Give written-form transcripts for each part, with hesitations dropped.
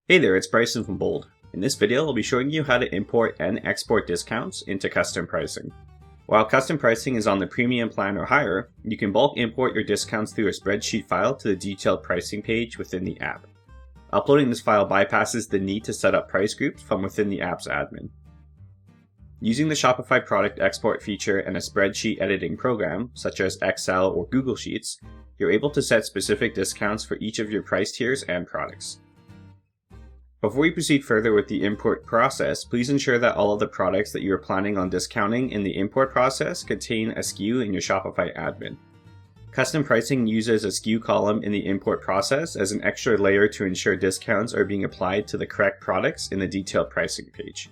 Hey there, it's Bryson from Bold. In this video, I'll be showing you how to import and export discounts into custom pricing. While custom pricing is on the premium plan or higher, you can bulk import your discounts through a spreadsheet file to the detailed pricing page within the app. Uploading this file bypasses the need to set up price groups from within the app's admin. Using the Shopify product export feature and a spreadsheet editing program, such as Excel or Google Sheets, you're able to set specific discounts for each of your price tiers and products. Before we proceed further with the import process, please ensure that all of the products that you are planning on discounting in the import process contain a SKU in your Shopify admin. Custom pricing uses a SKU column in the import process as an extra layer to ensure discounts are being applied to the correct products in the detailed pricing page.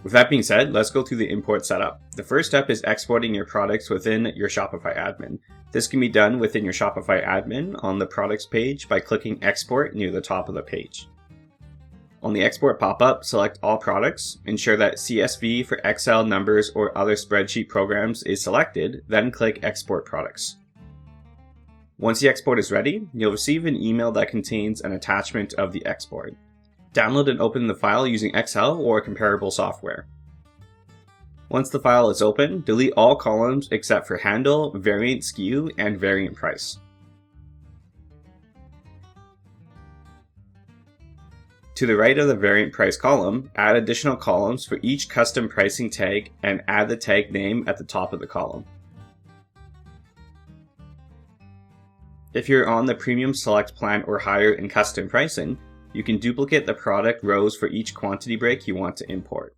With that being said, let's go through the import setup. The first step is exporting your products within your Shopify admin. This can be done within your Shopify admin on the products page by clicking Export near the top of the page. On the export pop-up, select all products, ensure that CSV for Excel, numbers, or other spreadsheet programs is selected, then click Export Products. Once the export is ready, you'll receive an email that contains an attachment of the export. Download and open the file using Excel or comparable software. Once the file is open, delete all columns except for handle, variant SKU, and variant price. To the right of the variant price column, add additional columns for each custom pricing tag and add the tag name at the top of the column. If you're on the Premium Select plan or higher in custom pricing, you can duplicate the product rows for each quantity break you want to import.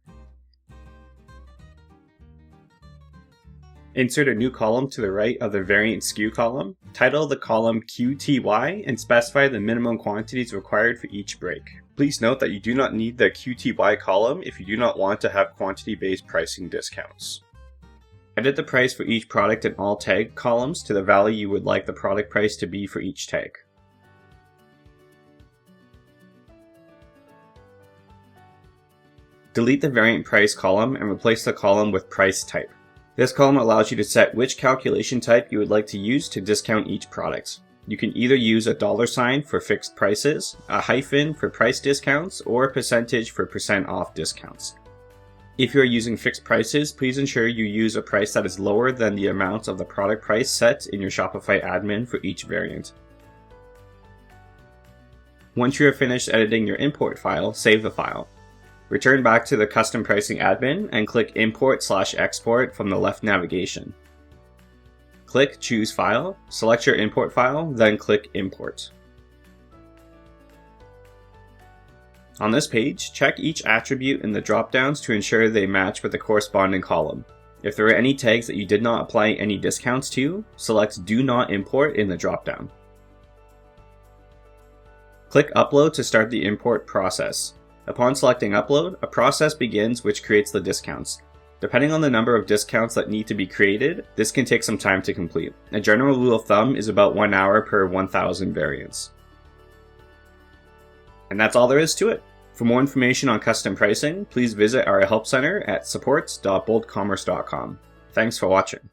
Insert a new column to the right of the variant SKU column, title the column QTY, and specify the minimum quantities required for each break. Please note that you do not need the QTY column if you do not want to have quantity-based pricing discounts. Edit the price for each product in all tag columns to the value you would like the product price to be for each tag. Delete the variant price column and replace the column with price type. This column allows you to set which calculation type you would like to use to discount each product. You can either use a $ for fixed prices, a hyphen for price discounts, or a percentage for % off discounts. If you are using fixed prices, please ensure you use a price that is lower than the amount of the product price set in your Shopify admin for each variant. Once you are finished editing your import file, save the file. Return back to the custom pricing admin and click Import/Export from the left navigation. Click Choose File, select your import file, then click Import. On this page, check each attribute in the dropdowns to ensure they match with the corresponding column. If there are any tags that you did not apply any discounts to, select Do Not Import in the dropdown. Click Upload to start the import process. Upon selecting Upload, a process begins which creates the discounts. Depending on the number of discounts that need to be created, this can take some time to complete. A general rule of thumb is about 1 hour per 1,000 variants. And that's all there is to it. For more information on custom pricing, please visit our help center at supports.boldcommerce.com. Thanks for watching.